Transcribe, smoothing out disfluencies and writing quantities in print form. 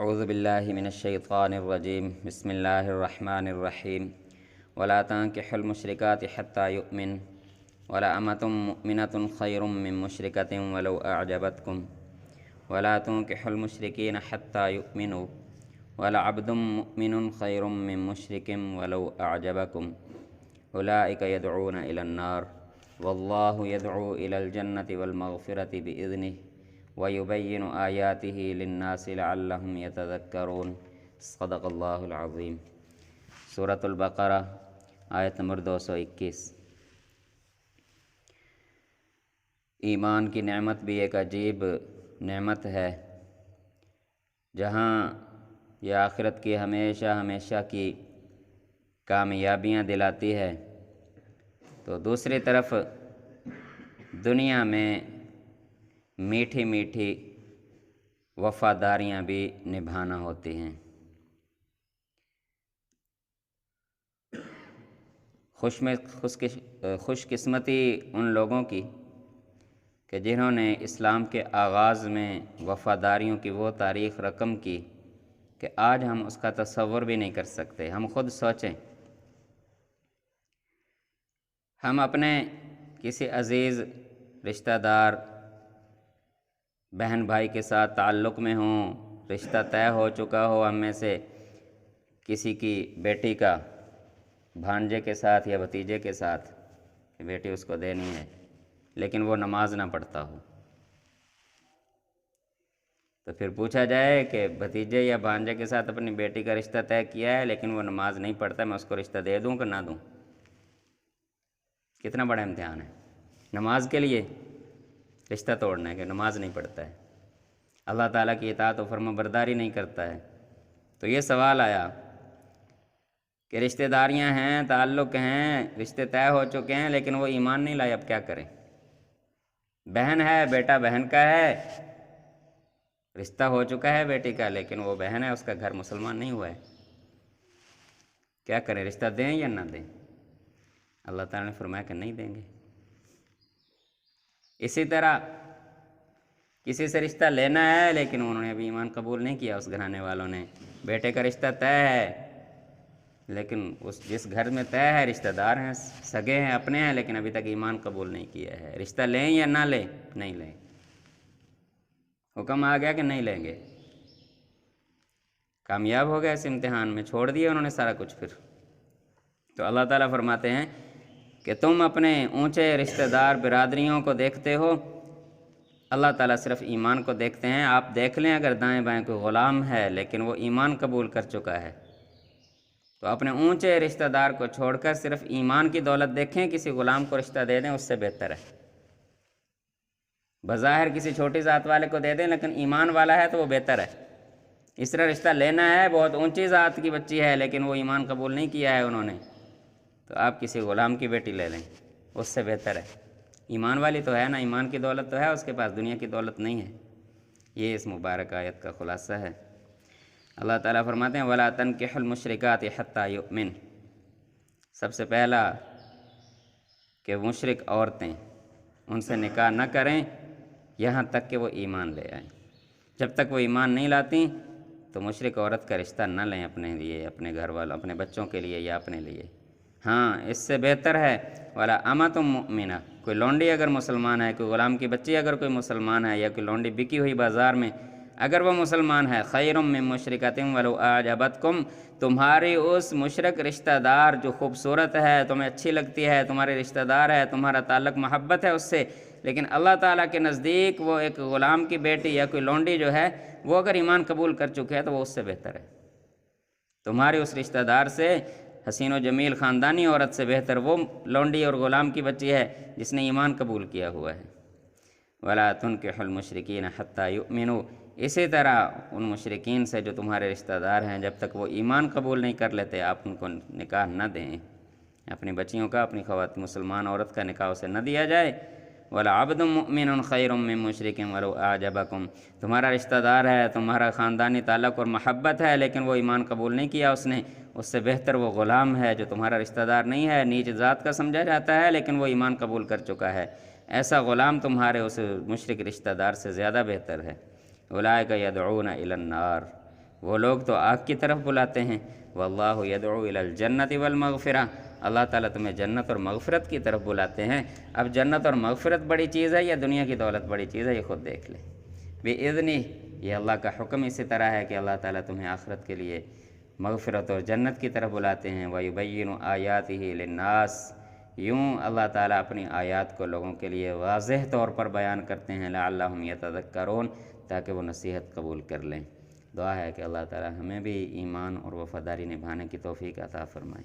اعوذ باللہ من الشیطان الرجیم بسم اللہ الرحمن الرحیم ولا تنکحوا المشرکات حتی یؤمن ولا امۃ مؤمنۃ خیر من مشرکۃ ولو اعجبتکم ولا تنکحوا المشرکین حتی یؤمنوا ولا عبد مؤمن خیر من مشرک ولو اعجبکم اولئک یدعون الی النار واللہ یدعو الی الجنۃ والمغفرۃ بإذنہ وَيُبَيِّنُ آيَاتِهِ لِلنَّاسِ لَعَلَّهُمْ يَتَذَكَّرُونَ صدق اللہ العظیم۔ سورۃ البقرہ آیت نمبر 221۔ ایمان کی نعمت بھی ایک عجیب نعمت ہے، جہاں یہ آخرت کی ہمیشہ کی کامیابیاں دلاتی ہے، تو دوسری طرف دنیا میں میٹھی میٹھی وفاداریاں بھی نبھانا ہوتی ہیں۔ خوش قسمتی ان لوگوں کی کہ جنہوں نے اسلام کے آغاز میں وفاداریوں کی وہ تاریخ رقم کی کہ آج ہم اس کا تصور بھی نہیں کر سکتے۔ ہم خود سوچیں، ہم اپنے کسی عزیز رشتہ دار بہن بھائی کے ساتھ تعلق میں ہوں، رشتہ طے ہو چکا ہو، ہم میں سے کسی کی بیٹی کا بھانجے کے ساتھ یا بھتیجے کے ساتھ کہ بیٹی اس کو دینی ہے، لیکن وہ نماز نہ پڑھتا ہو، تو پھر پوچھا جائے کہ بھتیجے یا بھانجے کے ساتھ اپنی بیٹی کا رشتہ طے کیا ہے لیکن وہ نماز نہیں پڑھتا، میں اس کو رشتہ دے دوں کہ نہ دوں؟ کتنا بڑا امتحان ہے نماز کے لیے رشتہ توڑنا ہے کہ نماز نہیں پڑھتا ہے، اللہ تعالیٰ کی اطاعت و فرما برداری نہیں کرتا ہے۔ تو یہ سوال آیا کہ رشتہ داریاں ہیں، تعلق ہیں، رشتے طے ہو چکے ہیں، لیکن وہ ایمان نہیں لائے، اب کیا کریں؟ بہن ہے، بیٹا بہن کا ہے، رشتہ ہو چکا ہے بیٹی کا، لیکن وہ بہن ہے، اس کا گھر مسلمان نہیں ہوا ہے، کیا کریں؟ رشتہ دیں یا نہ دیں؟ اللہ تعالیٰ نے فرمایا کہ نہیں دیں گے۔ اسی طرح کسی سے رشتہ لینا ہے لیکن انہوں نے ابھی ایمان قبول نہیں کیا، اس گھرانے والوں نے، بیٹے کا رشتہ طے ہے لیکن جس گھر میں طے ہے رشتہ دار ہیں، سگے ہیں، اپنے ہیں، لیکن ابھی تک ایمان قبول نہیں کیا ہے، رشتہ لیں یا نہ لیں؟ نہیں لیں، حکم آ گیا کہ نہیں لیں گے۔ کامیاب ہو گئے اس امتحان میں، چھوڑ دیا انہوں نے سارا کچھ۔ پھر تو اللہ تعالیٰ فرماتے ہیں کہ تم اپنے اونچے رشتہ دار برادریوں کو دیکھتے ہو، اللہ تعالیٰ صرف ایمان کو دیکھتے ہیں۔ آپ دیکھ لیں اگر دائیں بائیں کوئی غلام ہے لیکن وہ ایمان قبول کر چکا ہے، تو اپنے اونچے رشتہ دار کو چھوڑ کر صرف ایمان کی دولت دیکھیں، کسی غلام کو رشتہ دے دیں، اس سے بہتر ہے۔ بظاہر کسی چھوٹی ذات والے کو دے دیں لیکن ایمان والا ہے تو وہ بہتر ہے۔ اس طرح رشتہ لینا ہے، بہت اونچی ذات کی بچی ہے لیکن وہ ایمان قبول نہیں کیا ہے انہوں نے، تو آپ کسی غلام کی بیٹی لے لیں، اس سے بہتر ہے۔ ایمان والی تو ہے نا، ایمان کی دولت تو ہے اس کے پاس، دنیا کی دولت نہیں ہے۔ یہ اس مبارک آیت کا خلاصہ ہے۔ اللہ تعالیٰ فرماتے ہیں وَلَا تَنْكِحُوا الْمُشْرِكَاتِ حَتَّى يُؤْمِنْ۔ سب سے پہلا کہ مشرک عورتیں، ان سے نکاح نہ کریں یہاں تک کہ وہ ایمان لے آئیں۔ جب تک وہ ایمان نہیں لاتی تو مشرک عورت کا رشتہ نہ لیں اپنے لیے، اپنے گھر والوں، اپنے بچوں کے لیے یا اپنے لیے۔ ہاں، اس سے بہتر ہے وَلَا أَمَةٌ مُؤْمِنَةٌ، کوئی لونڈی اگر مسلمان ہے، کوئی غلام کی بچی اگر کوئی مسلمان ہے، یا کوئی لونڈی بکی ہوئی بازار میں اگر وہ مسلمان ہے، خَيْرٌ مِّن مُشْرِكَةٍ وَلَوْ أَعْجَبَتْكُمْ، تمہاری اس مشرک رشتہ دار جو خوبصورت ہے، تمہیں اچھی لگتی ہے، تمہارے رشتہ دار ہے، تمہارا تعلق محبت ہے اس سے، لیکن اللہ تعالیٰ کے نزدیک وہ ایک غلام کی بیٹی یا کوئی لونڈی جو ہے وہ اگر ایمان قبول کر چکے ہے تو وہ اس سے بہتر ہے۔ تمہارے اس رشتہ دار سے، حسین و جمیل خاندانی عورت سے بہتر وہ لونڈی اور غلام کی بچی ہے جس نے ایمان قبول کیا ہوا ہے۔ وَلَا تُنْكِحُوا الْمُشْرِكِينَ حَتَّى يُؤْمِنُوا، اسی طرح ان مشرکین سے جو تمہارے رشتہ دار ہیں، جب تک وہ ایمان قبول نہیں کر لیتے آپ ان کو نکاح نہ دیں۔ اپنی بچیوں کا، اپنی خواتین مسلمان عورت کا نکاح اسے نہ دیا جائے۔ وَلَعَبْدٌ مُؤْمِنٌ خَيْرٌ مِّن مُشْرِكٍ وَلَوْ أَعْجَبَكُمْ، تمہارا رشتہ دار ہے، تمہارا خاندانی تعلق اور محبت ہے لیکن وہ ایمان قبول نہیں کیا اس نے، اس سے بہتر وہ غلام ہے جو تمہارا رشتہ دار نہیں ہے، نیچ ذات کا سمجھا جاتا ہے لیکن وہ ایمان قبول کر چکا ہے، ایسا غلام تمہارے اس مشرک رشتہ دار سے زیادہ بہتر ہے۔ اولئک یدعون الی النار، وہ لوگ تو آگ کی طرف بلاتے ہیں، واللہ یدعو الی الجنۃ والمغفرہ، اللہ تعالیٰ تمہیں جنت اور مغفرت کی طرف بلاتے ہیں۔ اب جنت اور مغفرت بڑی چیز ہے یا دنیا کی دولت بڑی چیز ہے، یہ خود دیکھ لیں۔ بِإِذْنِهِ، یہ اللہ کا حکم اسی طرح ہے کہ اللہ تعالیٰ تمہیں آخرت کے لیے مغفرت اور جنت کی طرف بلاتے ہیں۔ وَيُبَيِّنُ آیَاتِهِ لِلنَّاسِ، یوں اللہ تعالیٰ اپنی آیات کو لوگوں کے لیے واضح طور پر بیان کرتے ہیں، لعلہم یتذکرون، تاکہ وہ نصیحت قبول کر لیں۔ دعا ہے کہ اللہ تعالیٰ ہمیں بھی ایمان اور وفاداری نبھانے کی توفیق عطا فرمائے۔